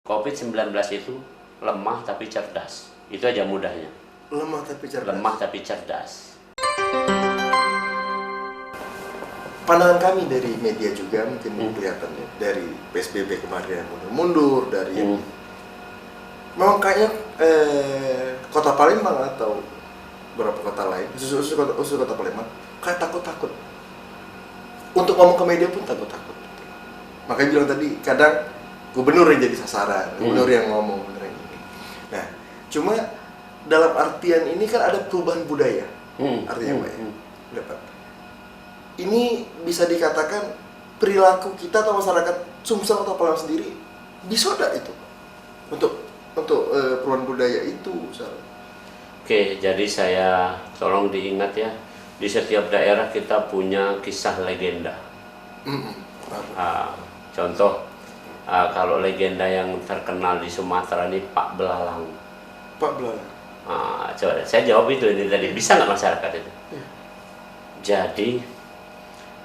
COVID-19 itu lemah tapi cerdas. Itu aja mudahnya. Lemah tapi cerdas. Lemah tapi cerdas. Pandangan kami dari media juga mungkin kelihatan ya, dari PSBB kemarin yang mundur-mundur, dari memang kayaknya kota Palembang atau beberapa kota lain, khusus kota Palembang, kayak takut-takut. Untuk ngomong ke media pun takut-takut. Makanya bilang tadi, kadang gubernur yang jadi sasaran, gubernur yang ngomong bener ini. Nah, cuma dalam artian ini kan ada perubahan budaya, artinya Pak ya. Dapat. Ini bisa dikatakan perilaku kita atau masyarakat Sumsel atau Palembang sendiri bisa ada itu untuk perubahan budaya itu misalnya. Oke, jadi saya tolong diingat ya, di setiap daerah kita punya kisah legenda. Contoh, kalau legenda yang terkenal di Sumatera ini Pak Belalang. Pak Belalang. Coba saya jawab itu ini tadi, bisa nggak masyarakat itu? Jadi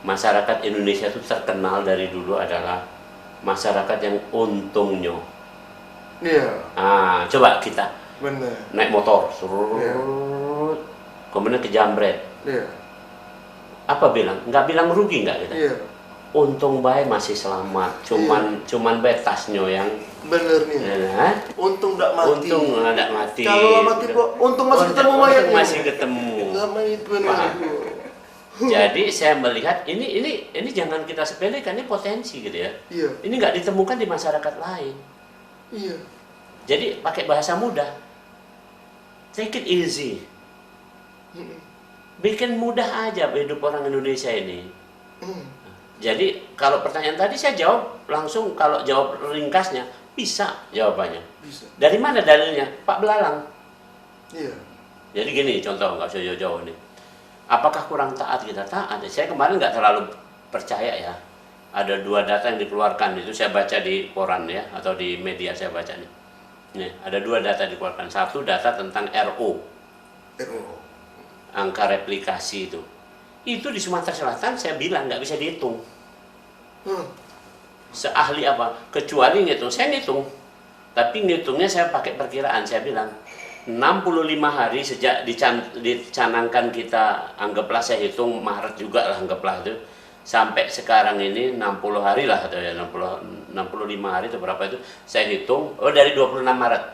masyarakat Indonesia itu terkenal dari dulu adalah masyarakat yang untungnya. Iya. Coba kita Benar. naik motor, kemudian kejamret. Iya. Apa bilang? Nggak bilang rugi nggak kita? Iya. Untung bae masih selamat, cuman betasnya yang bener nih. Untung nggak mati. Untung nggak mati. Kalau mati kok, untung masih ketemu mayatnya. Masih ketemu. Jadi saya melihat ini jangan kita sepelekan, ini potensi gitu ya. Iya. Ini nggak ditemukan di masyarakat lain. Iya. Jadi pakai bahasa mudah, take it easy. Bikin mudah aja hidup orang Indonesia ini. Jadi kalau pertanyaan tadi saya jawab langsung, kalau jawab ringkasnya bisa jawabannya. Bisa. Dari mana dalilnya? Pak Belalang. Iya. Jadi gini contoh, nggak usah jauh-jauh nih. Apakah kurang taat kita? Taat. Saya kemarin nggak terlalu percaya ya. Ada 2 data yang dikeluarkan, itu saya baca di koran ya, atau di media saya baca nih. Nih, ada 2 data dikeluarkan. Satu data tentang RO. Angka replikasi itu. Itu di Sumatera Selatan saya bilang nggak bisa dihitung. Seahli apa? Kecuali ngitung, saya ngitung. Tapi ngitungnya saya pakai perkiraan, saya bilang 65 hari sejak dicanangkan kita, anggaplah saya hitung Maret juga lah, anggaplah itu, sampai sekarang ini 60 hari lah, atau ya 65 hari itu berapa itu, saya hitung, dari 26 Maret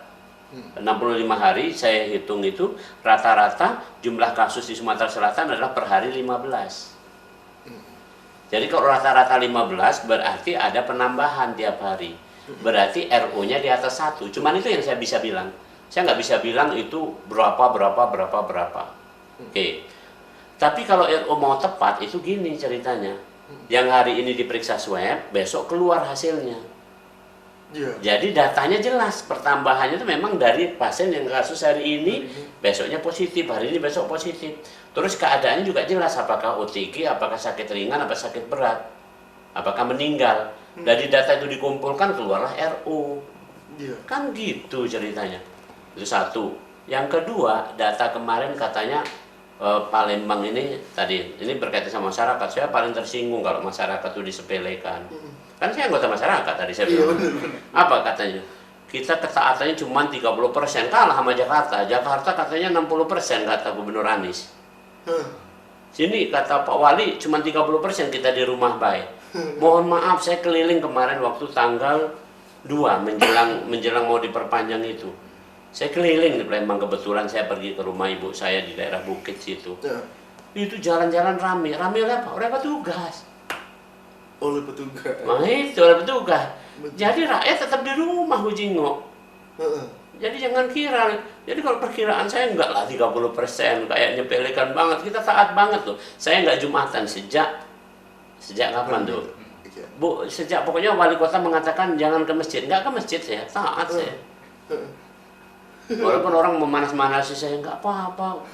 65 hari saya hitung itu rata-rata jumlah kasus di Sumatera Selatan adalah per hari 15. Jadi kalau rata-rata 15 berarti ada penambahan tiap hari, berarti RO-nya di atas 1. Cuman itu yang saya bisa bilang. Saya nggak bisa bilang itu berapa. Oke. Tapi kalau RO mau tepat itu gini ceritanya. Yang hari ini diperiksa swab, besok keluar hasilnya. Yeah. Jadi datanya jelas, pertambahannya itu memang dari pasien yang kasus hari ini, besoknya positif, hari ini besok positif. Terus keadaannya juga jelas, apakah OTG, apakah sakit ringan, apakah sakit berat, apakah meninggal. Dari data itu dikumpulkan keluarlah RO. Yeah. Kan gitu ceritanya. Itu satu. Yang kedua, data kemarin katanya Palembang ini tadi, ini berkaitan sama masyarakat. Saya paling tersinggung kalau masyarakat itu disepelekan. Kan saya anggota masyarakat tadi saya bilang. Apa katanya? Kita ketaatannya cuma 30%, kalah sama Jakarta. Jakarta katanya 60% kata Gubernur Anies. Sini kata Pak Wali cuma 30% kita di rumah baik. Mohon maaf, saya keliling kemarin waktu tanggal 2 menjelang mau diperpanjang itu. Saya keliling di Palembang, kebetulan saya pergi ke rumah ibu saya di daerah Bukit situ. Itu jalan-jalan rame oleh apa? Oleh petugas. Oleh petugas. Nah itu oleh petugas. Jadi rakyat tetap di rumah Hujingo. Jadi jangan kira. Jadi kalau perkiraan saya enggak lah 30%, kayak nyepelekan banget. Kita taat banget loh. Saya enggak Jumatan sejak kapan tuh? Bu, sejak pokoknya wali kota mengatakan jangan ke masjid. Enggak ke masjid saya, taat saya. Walaupun orang memanas-manasi saya, nggak apa-apa.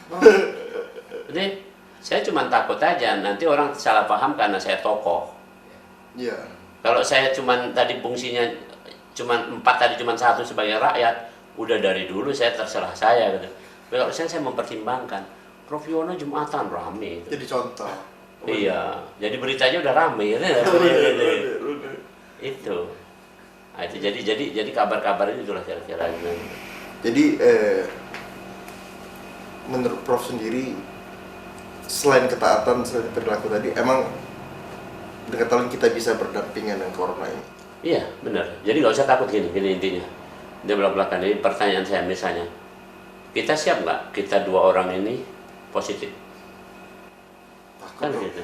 Jadi saya cuma takut aja nanti orang salah paham karena saya tokoh. Iya. Kalau saya cuma tadi fungsinya cuma 4 tadi cuma 1 sebagai rakyat, udah dari dulu saya terserah saya gitu. Tapi kalau saya mempertimbangkan, Prof Yono Jumatan rame. Jadi contoh. Iya, jadi beritanya udah rame. Itu. Nah, itu jadi kabar-kabar itu itulah kira-kira. Jadi menurut Prof sendiri, selain ketaatan, selain perilaku tadi, emang dengan talent kita bisa berdampingan dengan corona ini? Iya, benar. Jadi nggak usah takut gini intinya. Dia belak-belakan. Ini pertanyaan saya misalnya, kita siap nggak kita 2 orang ini positif? Kan gitu.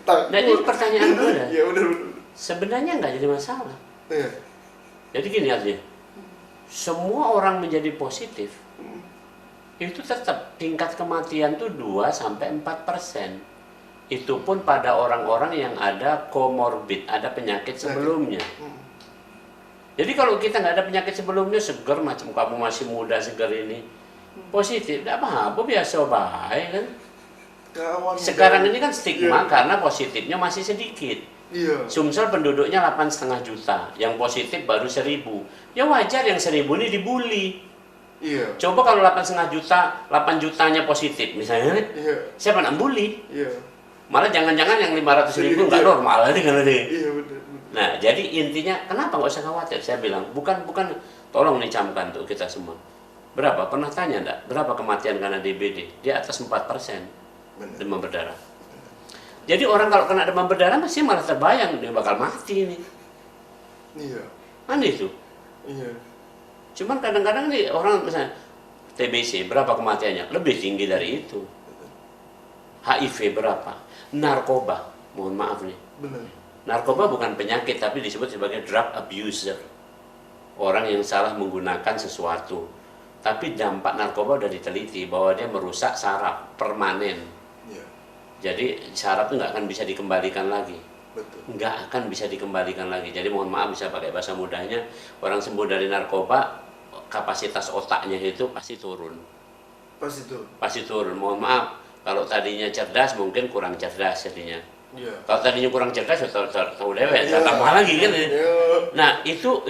Takut. Nah, ini pertanyaan gue. Ya udah. Sebenarnya nggak jadi masalah. Iya. Jadi gini artinya, semua orang menjadi positif, itu tetap tingkat kematian tuh 2-4%. Itu pun pada orang-orang yang ada komorbid, ada penyakit sebelumnya. Jadi kalau kita nggak ada penyakit sebelumnya, seger macam kamu masih muda seger ini, positif, tidak apa-apa, biasa baik kan. Sekarang ini kan stigma karena positifnya masih sedikit. Iya. Sumsel penduduknya 8,5 juta, yang positif baru 1.000. Ya wajar yang 1.000 ini dibully. Iya. Coba kalau 8,5 juta, 8 jutanya positif misalnya, siapa nak bully? Iya. Malah jangan-jangan yang 500.000 nggak normal ini kan ini. Iya benar. Nah, jadi intinya kenapa nggak usah khawatir? Saya bilang bukan tolong dicamkan tuh kita semua. Berapa? Pernah tanya enggak? Berapa kematian karena DBD? Di atas 4% demam berdarah. Jadi orang kalau kena demam berdarah masih malah terbayang dia bakal mati ini. Iya. Kan itu. Iya. Cuman kadang-kadang nih orang misalnya TBC berapa kematiannya? Lebih tinggi dari itu. HIV berapa? Narkoba, mohon maaf nih. Benar. Narkoba bukan penyakit tapi disebut sebagai drug abuser. Orang yang salah menggunakan sesuatu. Tapi dampak narkoba udah diteliti bahwa dia merusak saraf permanen. Iya. Jadi saraf itu nggak akan bisa dikembalikan lagi. Betul. Nggak akan bisa dikembalikan lagi. Jadi mohon maaf bisa pakai bahasa mudahnya, orang sembuh dari narkoba, kapasitas otaknya itu pasti turun. Pasti turun. Mohon maaf, kalau tadinya cerdas mungkin kurang cerdas jadinya. Iya. Kalau tadinya kurang cerdas ya tahu dewek, tambah lagi kan. Nah, itu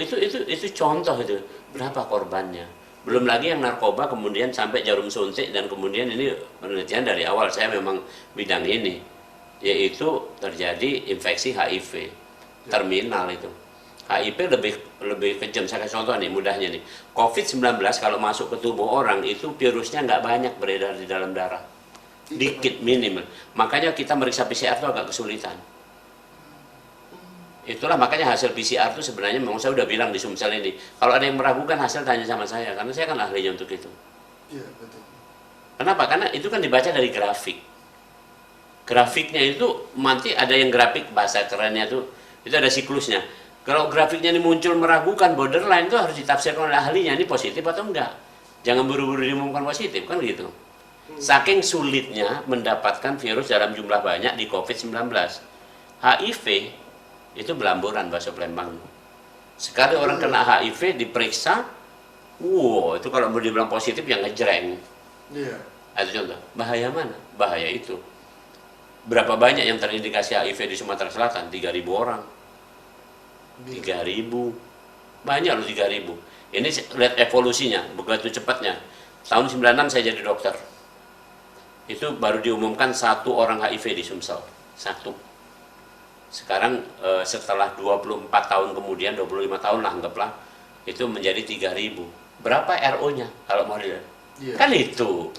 contoh itu. Berapa korbannya? Belum lagi yang narkoba kemudian sampai jarum suntik dan kemudian ini penelitian dari awal saya memang bidang ini, yaitu terjadi infeksi HIV terminal itu. HIV lebih kejam. Saya kasih contoh nih mudahnya nih. COVID-19 kalau masuk ke tubuh orang itu virusnya nggak banyak beredar di dalam darah, dikit minimal. Makanya kita meriksa PCR itu agak kesulitan. Itulah makanya hasil PCR itu sebenarnya memang saya udah bilang di Sumsel ini. Kalau ada yang meragukan hasil tanya sama saya, karena saya kan ahlinya untuk itu. Iya, betul. Kenapa? Karena itu kan dibaca dari grafik. Grafiknya itu nanti ada yang grafik bahasa kerennya itu ada siklusnya. Kalau grafiknya ini muncul meragukan borderline itu harus ditafsirkan oleh ahlinya ini positif atau enggak. Jangan buru-buru diumumkan positif kan gitu. Saking sulitnya mendapatkan virus dalam jumlah banyak di COVID-19. HIV itu belamburan bahasa Palembang. Sekali orang kena HIV diperiksa, wow, itu kalau mau dibilang positif yang ngejreng. Iya. Itu contoh. Bahaya mana? Bahaya itu. Berapa banyak yang terindikasi HIV di Sumatera Selatan? 3.000 orang. 3.000. Banyak loh 3.000. Ini lihat evolusinya, begitu cepatnya. Tahun 96 saya jadi dokter. Itu baru diumumkan 1 orang HIV di Sumsel. 1. Sekarang setelah 24 tahun kemudian, 25 tahun lah anggaplah, itu menjadi 3.000. Berapa RO-nya kalau mau dilihat? Iya. Kan itu.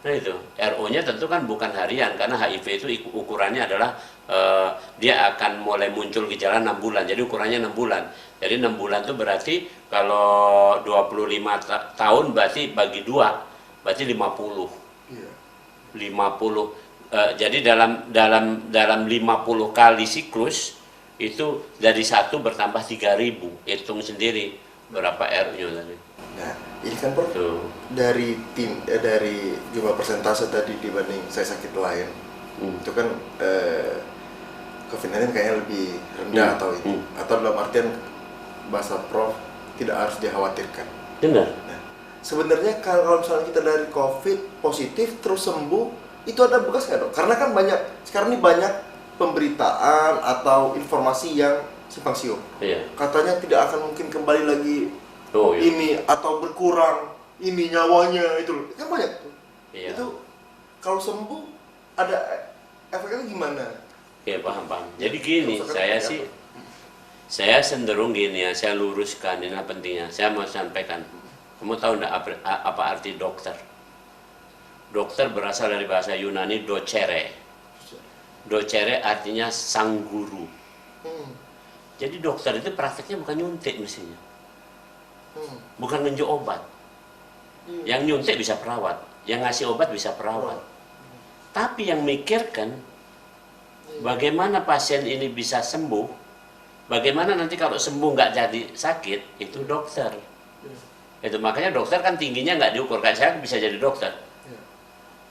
Nah itu, RO-nya tentu kan bukan harian, karena HIV itu ukurannya adalah dia akan mulai muncul gejala 6 bulan, jadi ukurannya 6 bulan. Jadi 6 bulan itu berarti kalau 25 tahun berarti bagi 2, berarti 50. Iya. 50. Jadi dalam 50 kali siklus itu dari 1 bertambah 3.000. Hitung sendiri berapa R-nya tadi. Nah, ini kan Prof, dari jumlah persentase tadi dibanding saya sakit lain, itu kan COVID-19 kayaknya lebih rendah atau dalam artian bahasa Prof tidak harus dikhawatirkan. Benar. Nah, sebenarnya kalau misalnya kita dari COVID positif terus sembuh, itu ada bekas nggak dok? Karena kan sekarang ini banyak pemberitaan atau informasi yang simpang siur. Iya. Katanya tidak akan mungkin kembali lagi ini atau berkurang ini nyawanya itu kan banyak tuh. Iya. Itu kalau sembuh ada efeknya gimana? Iya paham. Jadi gini, saya sih Saya cenderung gini ya, saya luruskan, ini pentingnya. Saya mau sampaikan, kamu tahu enggak apa arti dokter? Dokter berasal dari bahasa Yunani docere. Docere artinya sang guru. Jadi dokter itu prakteknya bukan nyuntik mestinya. Bukan nunjuk obat. Yang nyuntik bisa perawat, yang ngasih obat bisa perawat. Tapi yang mikirkan bagaimana pasien ini bisa sembuh, bagaimana nanti kalau sembuh nggak jadi sakit, itu dokter. Itu makanya dokter kan tingginya nggak diukur. Kayak saya bisa jadi dokter.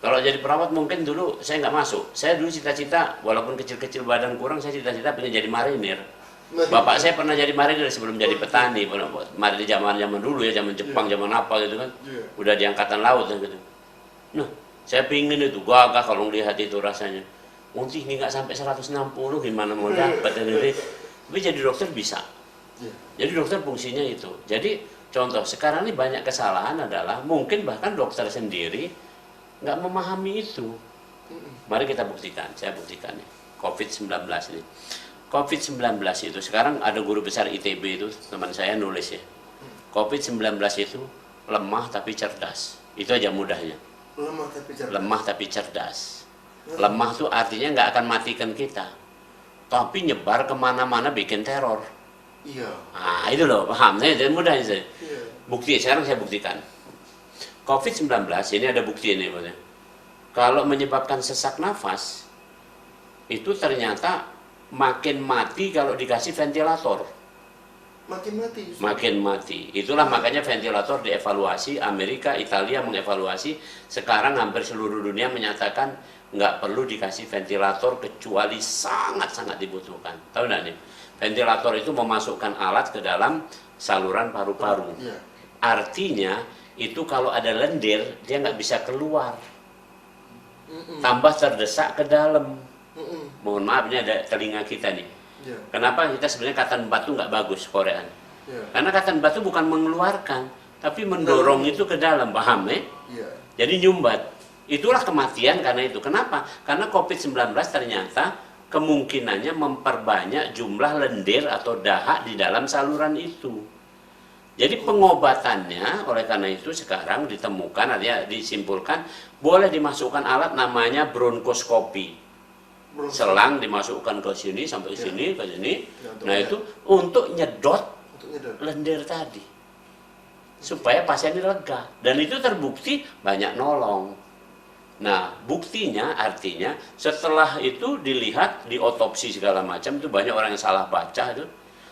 Kalau jadi perawat mungkin dulu saya nggak masuk. Saya dulu cita-cita, walaupun kecil-kecil badan kurang, saya cita-cita pengen jadi marinir. Bapak saya pernah jadi marinir sebelum jadi petani. Marinir zaman dulu ya, zaman Jepang, zaman apa gitu kan. Udah di angkatan laut gitu. Nah, saya pingin itu, gagah kalau lihat itu rasanya. Mungkin nggak sampai 160, gimana mau dapat ini. Tapi jadi dokter bisa. Jadi dokter fungsinya itu. Jadi contoh, sekarang ini banyak kesalahan adalah mungkin bahkan dokter sendiri nggak memahami itu. Mari kita buktikan, saya buktikan nih. COVID-19 ini. COVID-19 itu, sekarang ada guru besar ITB itu, teman saya nulis ya. COVID-19 itu lemah tapi cerdas. Itu aja mudahnya. Lemah tapi cerdas. Lemah itu artinya nggak akan matikan kita. Tapi nyebar kemana-mana bikin teror. Iya. Nah itu loh, paham? Saya mudahnya saya. Bukti, sekarang saya buktikan. COVID-19 ini ada bukti ini, kalau menyebabkan sesak nafas, itu ternyata makin mati kalau dikasih ventilator. Makin mati. Makin mati. Itulah makanya ventilator dievaluasi, Amerika, Italia mengevaluasi, sekarang hampir seluruh dunia menyatakan nggak perlu dikasih ventilator kecuali sangat-sangat dibutuhkan. Tahu nggak nih? Ventilator itu memasukkan alat ke dalam saluran paru-paru. Artinya, itu kalau ada lendir, dia nggak bisa keluar. Tambah terdesak ke dalam. Mohon maaf, ini ada telinga kita nih. Kenapa kita sebenarnya katan batu nggak bagus Korean? Karena katan batu bukan mengeluarkan, tapi mendorong itu ke dalam, paham ya? Jadi nyumbat. Itulah kematian karena itu. Kenapa? Karena COVID-19 ternyata kemungkinannya memperbanyak jumlah lendir atau dahak di dalam saluran itu. Jadi pengobatannya oleh karena itu sekarang ditemukan, artinya disimpulkan boleh dimasukkan alat namanya bronkoskopi. Selang dimasukkan ke sini sampai ke sini, ke sini. Nah itu untuk nyedot lendir tadi. Supaya pasien ini lega. Dan itu terbukti banyak nolong. Nah buktinya artinya setelah itu dilihat, diotopsi segala macam, itu banyak orang yang salah baca itu.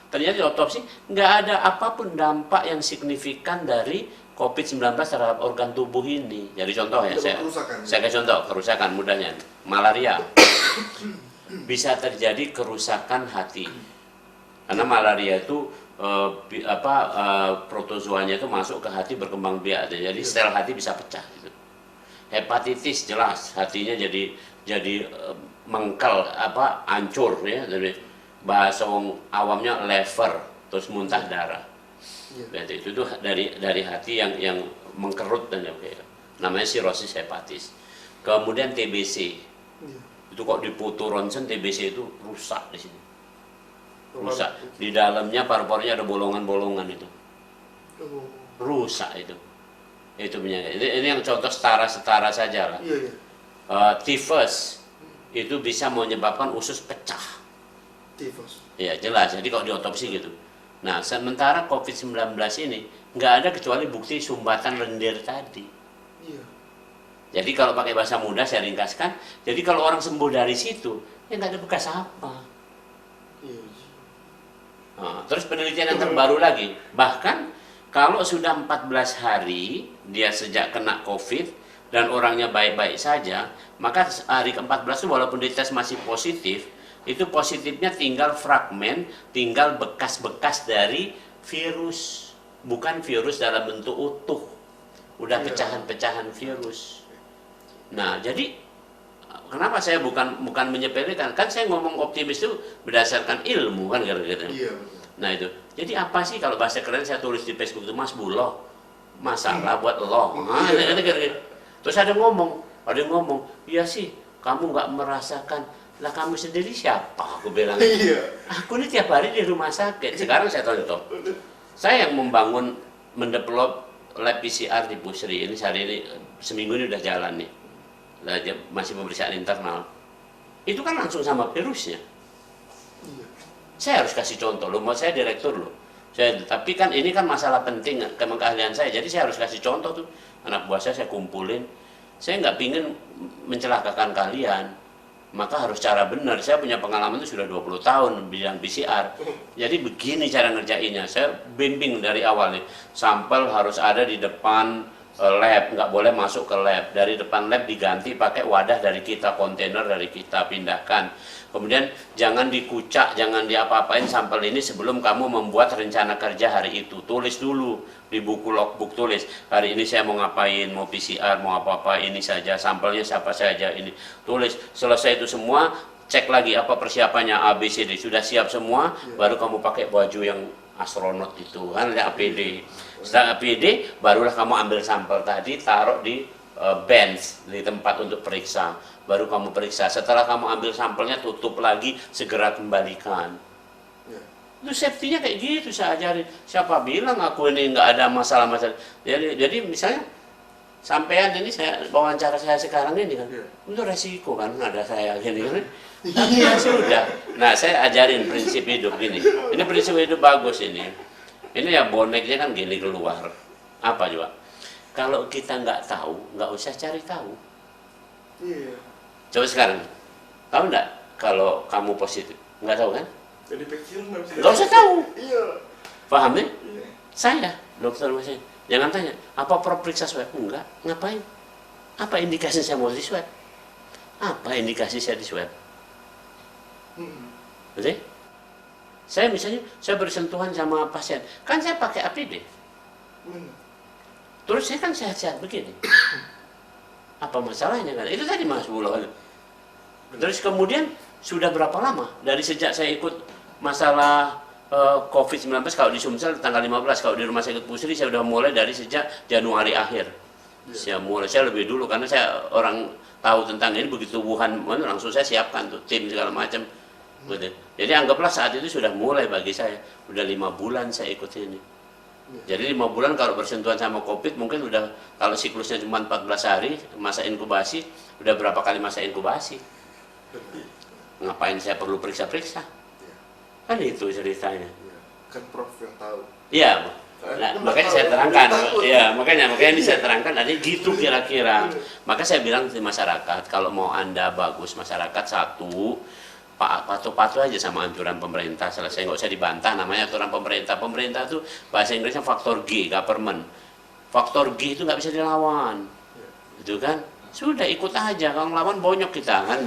Ternyata di otopsi nggak ada apapun dampak yang signifikan dari COVID-19 terhadap organ tubuh ini. Jadi contoh ya, saya kasih contoh kerusakan mudahnya. Malaria bisa terjadi kerusakan hati. Karena malaria itu protozoanya itu masuk ke hati berkembang biak. Jadi sel hati bisa pecah. Gitu. Hepatitis jelas hatinya jadi mengkel hancur ya. Jadi, bahasa awamnya lever, terus muntah darah. Itu tuh dari hati yang mengkerut dan namanya sirosis hepatis. Kemudian TBC. Itu kok diputu ronsen, TBC itu rusak di sini. Rusak. Di dalamnya paru-parunya ada bolongan-bolongan itu. Rusak itu. Itu penyakit. Ini yang contoh setara saja lah. Tifus itu bisa menyebabkan usus pecah. Ya jelas, jadi kalau diotopsi gitu. Nah sementara COVID-19 ini nggak ada kecuali bukti sumbatan lendir tadi. Jadi kalau pakai bahasa mudah saya ringkaskan, jadi kalau orang sembuh dari situ, ya nggak ada bekas apa. Nah, terus penelitian yang terbaru lagi, bahkan kalau sudah 14 hari dia sejak kena COVID dan orangnya baik-baik saja, maka hari ke-14 itu walaupun dites masih positif, itu positifnya tinggal fragmen, tinggal bekas-bekas dari virus, bukan virus dalam bentuk utuh, udah pecahan-pecahan virus. Nah, jadi kenapa saya bukan menyepelekan? Kan saya ngomong optimis itu berdasarkan ilmu kan kira-kira. Nah itu, jadi apa sih kalau bahasa keren saya tulis di Facebook itu Mas Buloh, masalah buat lo. Terus ada yang ngomong, iya sih, kamu nggak merasakan Lah kamu sendiri siapa? Aku bilang. Iya. Aku ini tiap hari di rumah sakit. Sekarang saya contoh. Saya yang membangun, mendevelop lab PCR di Pusri. Ini hari ini, seminggu ini udah jalan nih. Masih pemeriksaan internal. Itu kan langsung sama virusnya. Iya. Saya harus kasih contoh loh, saya direktur loh. Tapi kan ini kan masalah penting keahlian saya, jadi saya harus kasih contoh tuh. Anak buah saya kumpulin. Saya nggak pingin mencelakakan kalian, maka harus cara benar. Saya punya pengalaman itu sudah 20 tahun bidang PCR. Jadi begini cara ngerjainnya. Saya bimbing dari awal nih. Sampel harus ada di depan lab, nggak boleh masuk ke lab. Dari depan lab diganti pakai wadah dari kita, kontainer dari kita, pindahkan. Kemudian jangan dikucak, jangan diapa-apain sampel ini sebelum kamu membuat rencana kerja hari itu. Tulis dulu di buku logbook, tulis hari ini saya mau ngapain, mau PCR, mau apa-apa, ini saja, sampelnya siapa saja, ini. Tulis, selesai itu semua, cek lagi apa persiapannya A, B, C, D. Sudah siap semua, baru kamu pakai baju yang astronot itu, kan ada APD. Setelah APD, barulah kamu ambil sampel tadi, taruh di bench, di tempat untuk periksa. Baru kamu periksa. Setelah kamu ambil sampelnya, tutup lagi, segera kembalikan. Itu safety-nya kayak gitu saya ajarin. Siapa bilang aku ini nggak ada masalah-masalah. Jadi misalnya, sampean ini wawancara saya sekarang ini kan, itu resiko kan, ada saya gini kan. Tapi ya sudah. Nah, saya ajarin prinsip hidup gini. Ini prinsip hidup bagus ini. Ini ya boneknya kan gini keluar. Apa juga? Kalau kita nggak tahu, nggak usah cari tahu. Iya. Coba sekarang, tahu nggak kalau kamu positif? Nggak tahu kan? Jadi pikiran Nggak usah tahu. Iya. Paham nih? Iya. Saya, dokter masih. Jangan tanya, apa periksa swab? Enggak, ngapain? Apa indikasi saya mau di swab? Apa indikasi saya di swab? Betul? Saya misalnya, saya bersentuhan sama pasien, kan saya pakai APD. Terus saya kan sehat-sehat begini. Apa masalahnya kan? Itu tadi Mas Bulo. Terus kemudian sudah berapa lama? Dari sejak saya ikut masalah COVID-19, kalau di Sumsel tanggal 15, kalau di Rumah Sakit Pusri saya sudah mulai dari sejak Januari akhir. Saya lebih dulu karena saya orang tahu tentang ini, begitu Wuhan langsung saya siapkan tuh tim segala macam. Jadi anggaplah saat itu sudah mulai bagi saya. Udah 5 bulan saya ikut ini. Jadi 5 bulan kalau bersentuhan sama COVID mungkin udah, kalau siklusnya cuma 14 hari masa inkubasi, udah berapa kali masa inkubasi. Ngapain saya perlu periksa-periksa? Kan itu ceritanya. Kan Prof yang tahu. Iya, nah, makanya saya terangkan. Iya, makanya ini saya terangkan. Ada gitu kira-kira. Maka saya bilang di masyarakat, kalau mau Anda bagus masyarakat, satu, patuh-patuh aja sama anjuran pemerintah. Selesai, nggak usah dibantah. Namanya aturan pemerintah. Pemerintah itu bahasa Inggrisnya faktor G, government. Faktor G itu nggak bisa dilawan. Itu kan? Sudah ikut aja. Kalau lawan bonyok kita kan.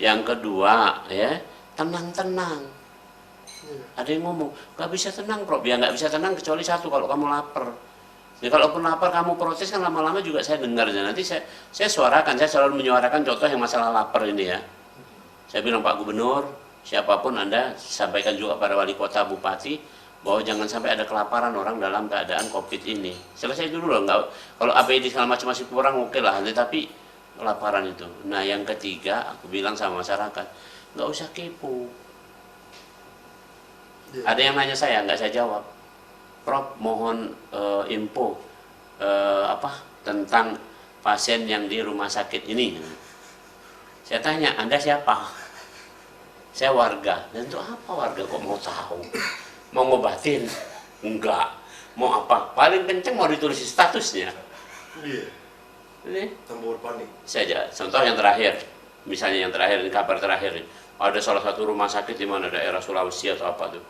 Yang kedua, ya, tenang-tenang. Ada yang ngomong, nggak bisa tenang, Prof. Ya nggak bisa tenang kecuali satu, kalau kamu lapar. Ya kalaupun lapar kamu protes kan lama-lama juga saya dengar. Nanti saya suarakan, saya selalu menyuarakan contoh yang masalah lapar ini ya. Saya bilang Pak Gubernur, siapapun Anda sampaikan juga pada wali kota, bupati, bahwa jangan sampai ada kelaparan orang dalam keadaan COVID ini. Selesai dulu loh, nggak, kalau APD segala macam masih kurang oke lah, tapi kelaparan itu. Nah yang ketiga, aku bilang sama masyarakat, nggak usah kepo. Ada yang nanya saya, nggak saya jawab. Prof, mohon info tentang pasien yang di rumah sakit ini. Saya tanya, Anda siapa? Saya warga. Dan itu apa warga kok mau tahu? Mau ngobatin? Enggak. Mau apa? Paling kenceng mau ditulis statusnya. Iya. Ini Tambah panik. saja. Contoh yang terakhir, misalnya yang terakhir, kabar terakhir, ada salah satu rumah sakit di mana daerah Sulawesi atau apa tuh,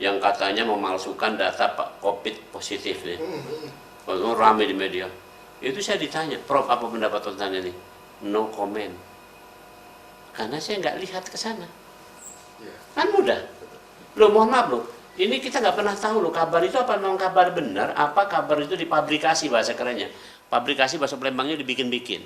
yang katanya memalsukan data COVID positif nih. Rame di media. Itu saya ditanya, Prof, apa pendapat tentang ini? No comment. Karena saya nggak lihat ke sana. Kan mudah. Loh, mohon maaf loh. Ini kita nggak pernah tahu loh, kabar itu apa memang kabar benar, apa kabar itu dipabrikasi, bahasa kerennya. Pabrikasi bahasa Palembangnya dibikin-bikin.